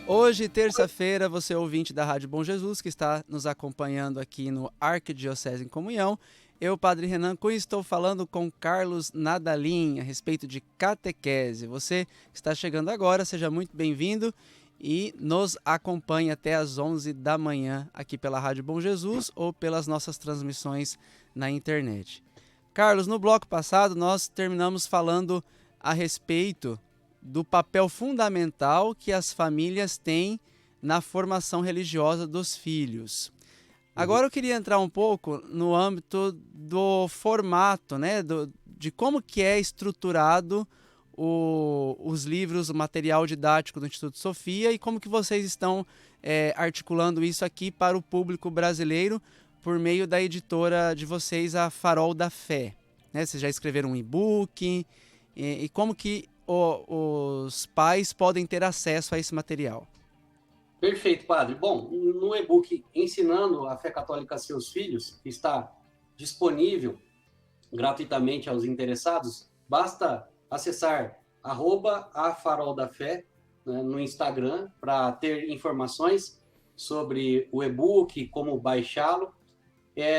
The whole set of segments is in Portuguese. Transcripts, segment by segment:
Hoje, terça-feira, você ouvinte da Rádio Bom Jesus, que está nos acompanhando aqui no Arquidiocese em Comunhão. Eu, Padre Renan Cunha, estou falando com Carlos Nadalim a respeito de catequese. Você que está chegando agora, seja muito bem-vindo e nos acompanhe até às 11 da manhã aqui pela Rádio Bom Jesus ou pelas nossas transmissões na internet. Carlos, no bloco passado nós terminamos falando a respeito do papel fundamental que as famílias têm na formação religiosa dos filhos. Agora eu queria entrar um pouco no âmbito do formato, né, de como que é estruturado os livros, o material didático do Instituto Sofia e como que vocês estão articulando isso aqui para o público brasileiro por meio da editora de vocês, a Farol da Fé. Né? Vocês já escreveram um e-book e como que os pais podem ter acesso a esse material? Perfeito, padre. Bom, no e-book Ensinando a Fé Católica a Seus Filhos, que está disponível gratuitamente aos interessados, basta acessar @afaroldafé, né, no Instagram para ter informações sobre o e-book, como baixá-lo.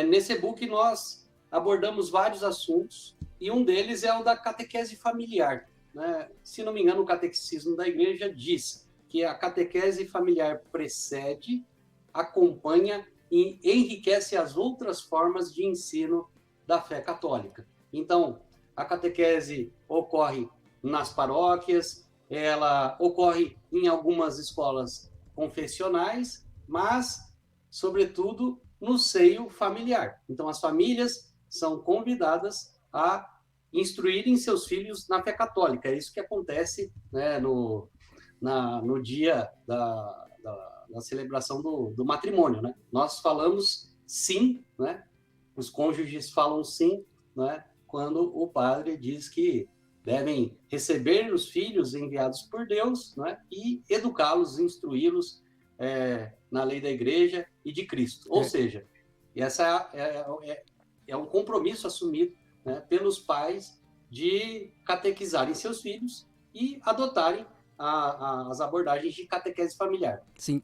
Nesse e-book nós abordamos vários assuntos e um deles é o da catequese familiar. Né? Se não me engano, o Catecismo da Igreja diz que a catequese familiar precede, acompanha e enriquece as outras formas de ensino da fé católica. Então, a catequese ocorre nas paróquias, ela ocorre em algumas escolas confessionais, mas, sobretudo, no seio familiar. Então, as famílias são convidadas a instruírem seus filhos na fé católica. É isso que acontece, né, no dia da celebração do matrimônio. Né? Nós falamos sim, né? Os cônjuges falam sim, né? Quando o padre diz que devem receber os filhos enviados por Deus, né? E educá-los, instruí-los na lei da Igreja e de Cristo. Ou seja, essa é um compromisso assumido, né, pelos pais de catequizarem seus filhos e adotarem as abordagens de catequese familiar. Sim,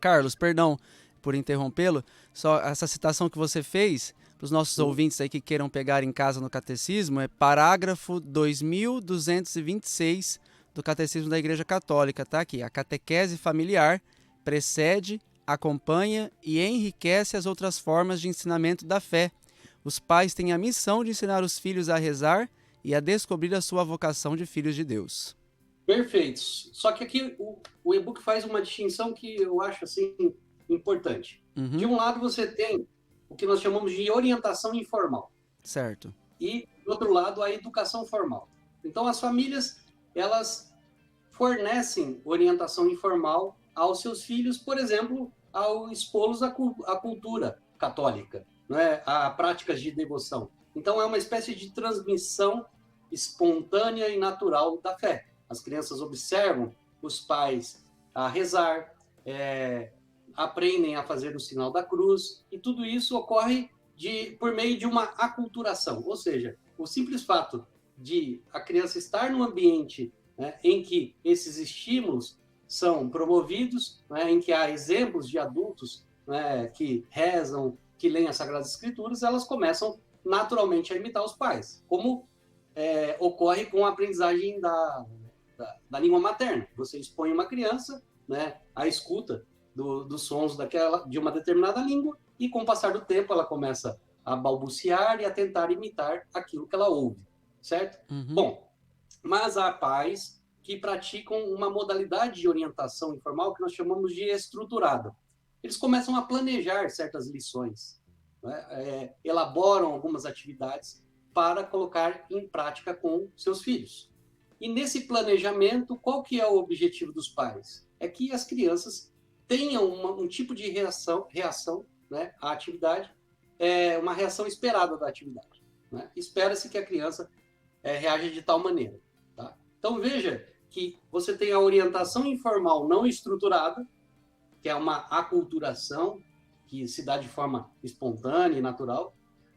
Carlos, perdão por interrompê-lo, só essa citação que você fez, para os nossos ouvintes aí que queiram pegar em casa no catecismo, é parágrafo 2226 do Catecismo da Igreja Católica, tá aqui. A catequese familiar precede, acompanha e enriquece as outras formas de ensinamento da fé. Os pais têm a missão de ensinar os filhos a rezar e a descobrir a sua vocação de filhos de Deus. Perfeito. Só que aqui o e-book faz uma distinção que eu acho assim importante. Uhum. De um lado você tem o que nós chamamos de orientação informal. Certo. E do outro lado a educação formal. Então as famílias, elas fornecem orientação informal aos seus filhos, por exemplo, ao expô-los à cultura católica, né? A práticas de devoção. Então é uma espécie de transmissão espontânea e natural da fé. As crianças observam os pais a rezar, aprendem a fazer o sinal da cruz, e tudo isso ocorre por meio de uma aculturação, ou seja, o simples fato de a criança estar num ambiente, né, em que esses estímulos são promovidos, né, em que há exemplos de adultos, né, que rezam, que leem as Sagradas Escrituras, elas começam naturalmente a imitar os pais, como ocorre com a aprendizagem da língua materna. Você expõe uma criança, né, à escuta dos sons de uma determinada língua e, com o passar do tempo, ela começa a balbuciar e a tentar imitar aquilo que ela ouve, certo? Uhum. Bom, mas há pais que praticam uma modalidade de orientação informal que nós chamamos de estruturada. Eles começam a planejar certas lições, né, elaboram algumas atividades para colocar em prática com seus filhos. E nesse planejamento, qual que é o objetivo dos pais? É que as crianças tenham um tipo de reação, né, à atividade, uma reação esperada da atividade. Né? Espera-se que a criança reaja de tal maneira. Tá? Então, veja que você tem a orientação informal não estruturada, que é uma aculturação, que se dá de forma espontânea e natural.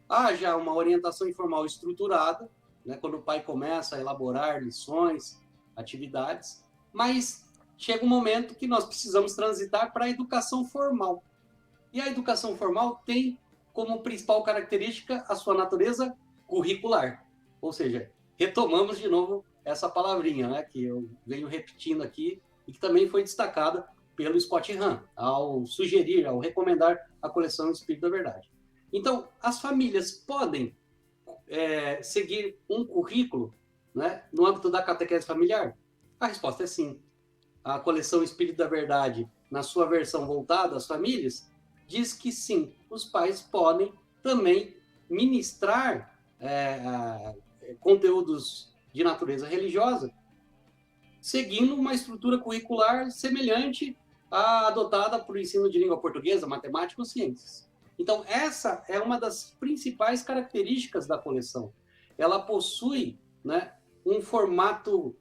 Há já uma orientação informal estruturada, né, quando o pai começa a elaborar lições, atividades, mas chega um momento que nós precisamos transitar para a educação formal. E a educação formal tem como principal característica a sua natureza curricular. Ou seja, retomamos de novo essa palavrinha, né, que eu venho repetindo aqui e que também foi destacada pelo Scott Hahn, ao sugerir, ao recomendar a coleção Espírito da Verdade. Então, as famílias podem seguir um currículo, né, no âmbito da catequese familiar? A resposta é sim. A coleção Espírito da Verdade, na sua versão voltada às famílias, diz que sim, os pais podem também ministrar conteúdos de natureza religiosa, seguindo uma estrutura curricular semelhante à adotada para o ensino de língua portuguesa, matemática ou ciências. Então, essa é uma das principais características da coleção. Ela possui, né, um formato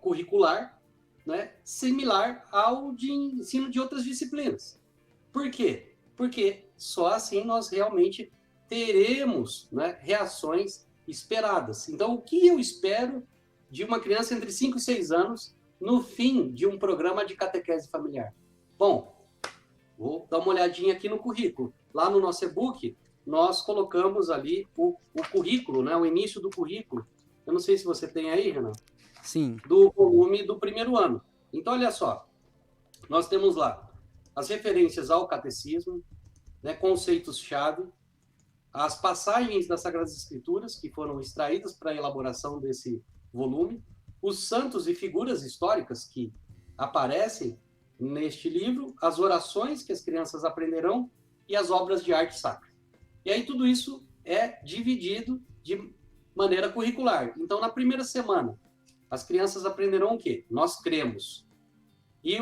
curricular, né, similar ao de ensino de outras disciplinas. Por quê? Porque só assim nós realmente teremos, né, reações esperadas. Então, o que eu espero de uma criança entre 5 e 6 anos no fim de um programa de catequese familiar? Bom, vou dar uma olhadinha aqui no currículo. Lá no nosso e-book, nós colocamos ali o currículo, né, o início do currículo. Eu não sei se você tem aí, Renan. Sim. Do volume do primeiro ano. Então, olha só, nós temos lá as referências ao catecismo, né, conceitos-chave, as passagens das Sagradas Escrituras, que foram extraídas para a elaboração desse volume, os santos e figuras históricas que aparecem neste livro, as orações que as crianças aprenderão e as obras de arte sacra. E aí tudo isso é dividido de maneira curricular. Então, na primeira semana, as crianças aprenderão o quê? Nós cremos. E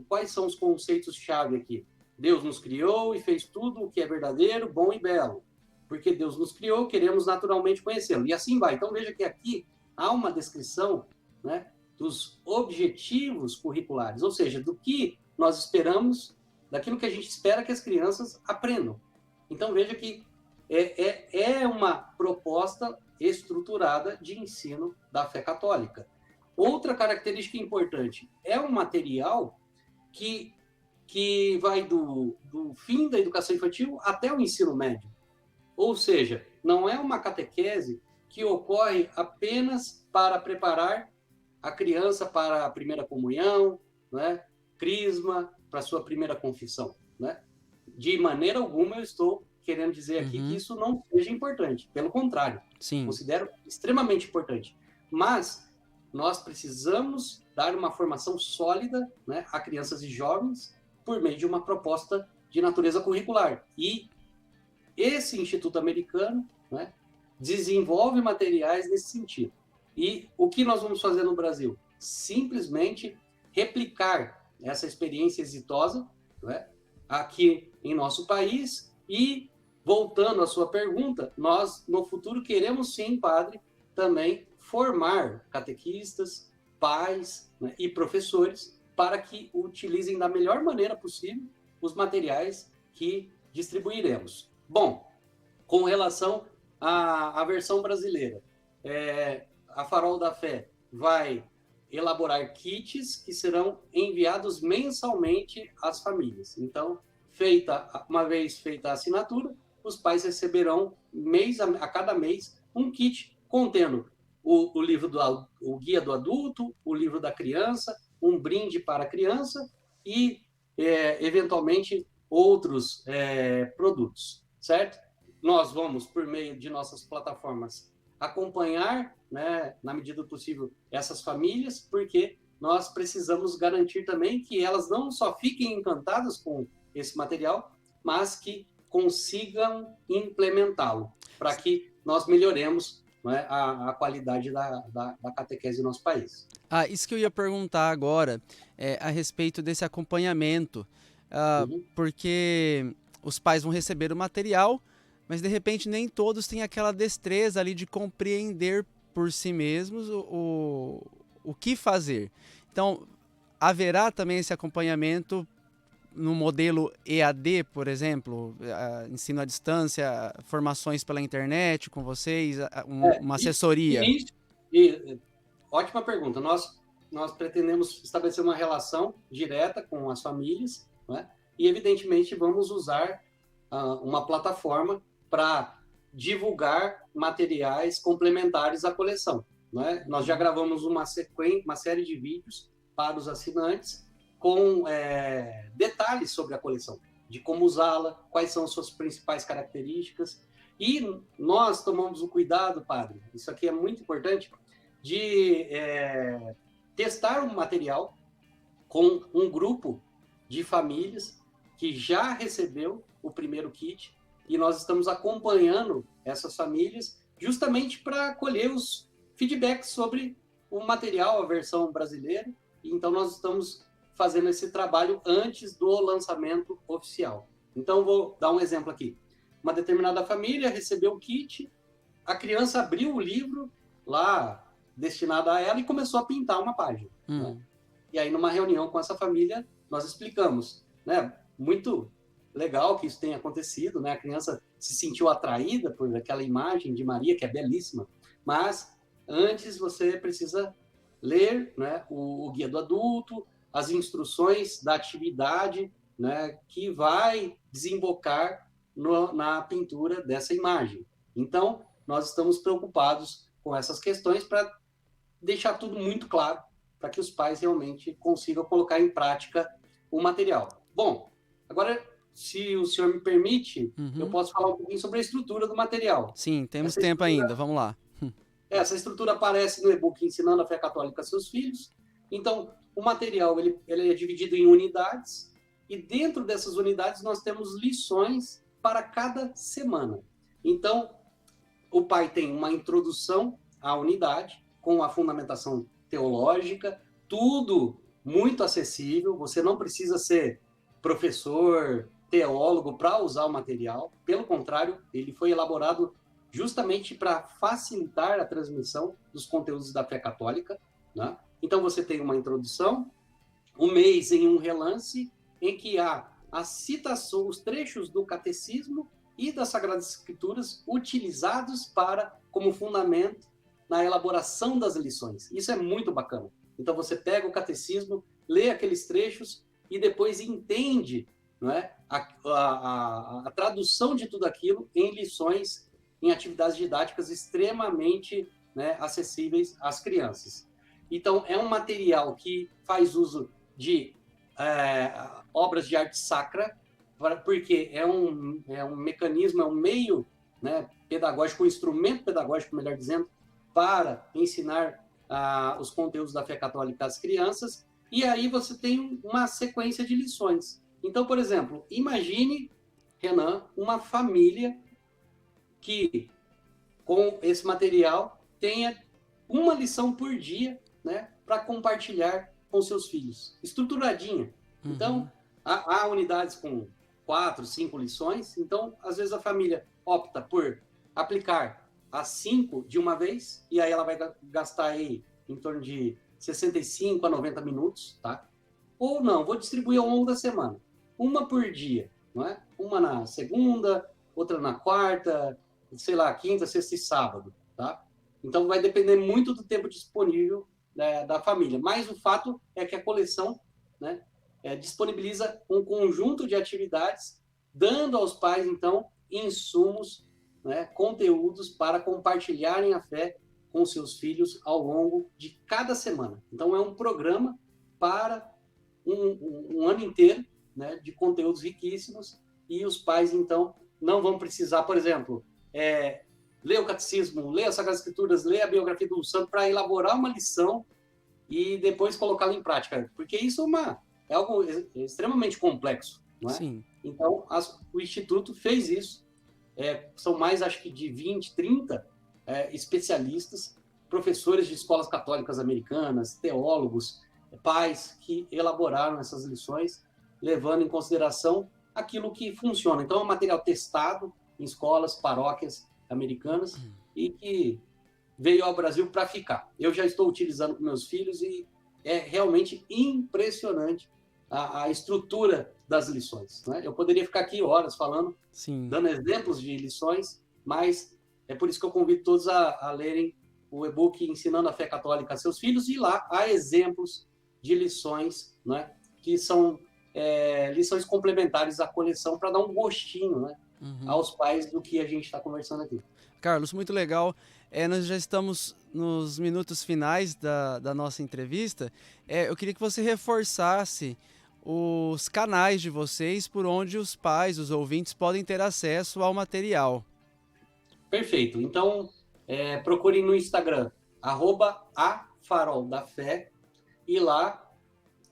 quais são os conceitos-chave aqui? Deus nos criou e fez tudo o que é verdadeiro, bom e belo. Porque Deus nos criou, queremos naturalmente conhecê-lo. E assim vai. Então, veja que aqui há uma descrição, né, dos objetivos curriculares, ou seja, do que nós esperamos, daquilo que a gente espera que as crianças aprendam. Então, veja que é uma proposta estruturada de ensino da fé católica. Outra característica importante, é um material que vai do fim da educação infantil até o ensino médio. Ou seja, não é uma catequese que ocorre apenas para preparar a criança para a primeira comunhão, né? Crisma, para a sua primeira confissão. Né? De maneira alguma eu estou querendo dizer aqui que isso não seja importante. Pelo contrário, Sim. Considero extremamente importante. Mas nós precisamos dar uma formação sólida, né, a crianças e jovens por meio de uma proposta de natureza curricular. E esse Instituto Americano, né, desenvolve materiais nesse sentido. E o que nós vamos fazer no Brasil? Simplesmente replicar essa experiência exitosa, né, aqui em nosso país. E, voltando à sua pergunta, nós, no futuro, queremos sim, padre, também formar catequistas, pais, né, e professores para que utilizem da melhor maneira possível os materiais que distribuiremos. Bom, com relação à versão brasileira, a Farol da Fé vai elaborar kits que serão enviados mensalmente às famílias. Então, uma vez feita a assinatura, os pais receberão a cada mês um kit contendo o livro o guia do adulto, o livro da criança, um brinde para a criança e, eventualmente, outros produtos, certo? Nós vamos, por meio de nossas plataformas, acompanhar, né, na medida do possível, essas famílias, porque nós precisamos garantir também que elas não só fiquem encantadas com esse material, mas que consigam implementá-lo, para que nós melhoremos, né, a qualidade da catequese no nosso país. Isso que eu ia perguntar agora, a respeito desse acompanhamento, porque os pais vão receber o material, mas de repente nem todos têm aquela destreza ali de compreender por si mesmos o que fazer. Então, haverá também esse acompanhamento no modelo EAD, por exemplo, ensino à distância, formações pela internet com vocês, uma assessoria? Ótima pergunta. Nós nós pretendemos estabelecer uma relação direta com as famílias, né? E, evidentemente, vamos usar uma plataforma para divulgar materiais complementares à coleção, né? Nós já gravamos uma série de vídeos para os assinantes com detalhes sobre a coleção, de como usá-la, quais são as suas principais características. E nós tomamos o cuidado, padre, isso aqui é muito importante, de testar o material com um grupo de famílias que já recebeu o primeiro kit, e nós estamos acompanhando essas famílias justamente para colher os feedbacks sobre o material, a versão brasileira. Então, nós estamos fazendo esse trabalho antes do lançamento oficial. Então, vou dar um exemplo aqui. Uma determinada família recebeu o kit, a criança abriu o livro lá destinado a ela e começou a pintar uma página. Né? E aí, numa reunião com essa família, nós explicamos, né? Muito legal que isso tenha acontecido, né? A criança se sentiu atraída por aquela imagem de Maria, que é belíssima, mas antes você precisa ler, né, o guia do adulto, as instruções da atividade, né, que vai desembocar na pintura dessa imagem. Então, nós estamos preocupados com essas questões para deixar tudo muito claro, para que os pais realmente consigam colocar em prática o material. Bom, agora, se o senhor me permite, eu posso falar um pouquinho sobre a estrutura do material. Sim, temos tempo ainda, vamos lá. Essa estrutura aparece no e-book Ensinando a Fé Católica a Seus Filhos. Então, o material ele é dividido em unidades, e dentro dessas unidades nós temos lições para cada semana. Então, o pai tem uma introdução à unidade, com a fundamentação teológica, tudo muito acessível, você não precisa ser professor, teólogo para usar o material, pelo contrário, ele foi elaborado justamente para facilitar a transmissão dos conteúdos da fé católica, né? Então você tem uma introdução, um mês em um relance, em que há as citações, os trechos do catecismo e das Sagradas Escrituras utilizados como fundamento na elaboração das lições. Isso é muito bacana. Então você pega o catecismo, lê aqueles trechos e depois entende, não é, a tradução de tudo aquilo em lições, em atividades didáticas extremamente, né, acessíveis às crianças. Então, é um material que faz uso de obras de arte sacra, porque é um mecanismo, é um meio, né, pedagógico, um instrumento pedagógico, melhor dizendo, para ensinar os conteúdos da fé católica às crianças, e aí você tem uma sequência de lições. Então, por exemplo, imagine, Renan, uma família que, com esse material, tenha uma lição por dia, né, para compartilhar com seus filhos, estruturadinha. Então, há unidades com 4, 5 lições, então, às vezes a família opta por aplicar as 5 de uma vez, e aí ela vai gastar aí em torno de 65 a 90 minutos, tá? Ou não, vou distribuir ao longo da semana. Uma por dia, não é? Uma na segunda, outra na quarta, sei lá, quinta, sexta e sábado, tá? Então vai depender muito do tempo disponível, né, da família. Mas o fato é que a coleção, né, disponibiliza um conjunto de atividades, dando aos pais, então, insumos, né, conteúdos para compartilharem a fé com seus filhos ao longo de cada semana. Então é um programa para um ano inteiro, né, de conteúdos riquíssimos, e os pais, então, não vão precisar, por exemplo, ler o catecismo, ler as Sagradas Escrituras, ler a biografia do santo para elaborar uma lição e depois colocá-la em prática, porque isso é algo extremamente complexo, não é? Sim. Então, o Instituto fez isso, são mais, acho que, de 20, 30 especialistas, professores de escolas católicas americanas, teólogos, pais que elaboraram essas lições, levando em consideração aquilo que funciona. Então, é um material testado em escolas, paróquias americanas e que veio ao Brasil para ficar. Eu já estou utilizando com meus filhos e é realmente impressionante a estrutura das lições, né? Eu poderia ficar aqui horas falando, Sim, dando exemplos de lições, mas é por isso que eu convido todos a lerem o e-book Ensinando a Fé Católica a Seus Filhos, e lá há exemplos de lições, né, que são lições complementares à coleção para dar um gostinho, né, aos pais do que a gente está conversando aqui. Carlos, muito legal. Nós já estamos nos minutos finais da nossa entrevista. Eu queria que você reforçasse os canais de vocês por onde os pais, os ouvintes, podem ter acesso ao material. Perfeito. Então, procurem no Instagram, @afaroldafé, e lá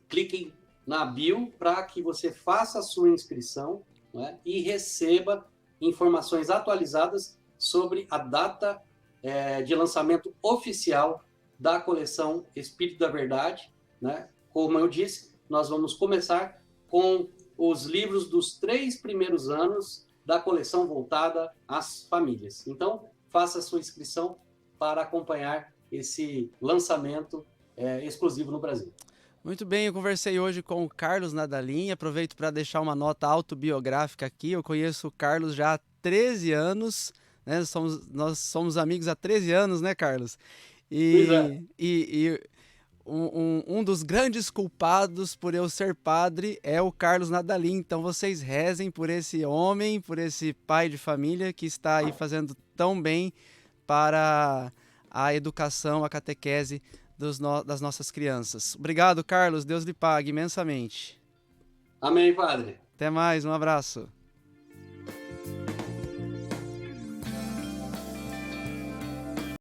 cliquem na bio para que você faça a sua inscrição, né, e receba informações atualizadas sobre a data de lançamento oficial da coleção Espírito da Verdade, né? Como eu disse, nós vamos começar com os livros dos 3 primeiros anos da coleção voltada às famílias. Então, faça a sua inscrição para acompanhar esse lançamento exclusivo no Brasil. Muito bem, eu conversei hoje com o Carlos Nadalim. Aproveito para deixar uma nota autobiográfica aqui. Eu conheço o Carlos já há 13 anos, né? Nós somos amigos há 13 anos, né, Carlos? E um dos grandes culpados por eu ser padre é o Carlos Nadalim. Então vocês rezem por esse homem, por esse pai de família que está aí fazendo tão bem para a educação, a catequese das nossas crianças. Obrigado, Carlos. Deus lhe pague imensamente. Amém, Padre. Até mais, um abraço.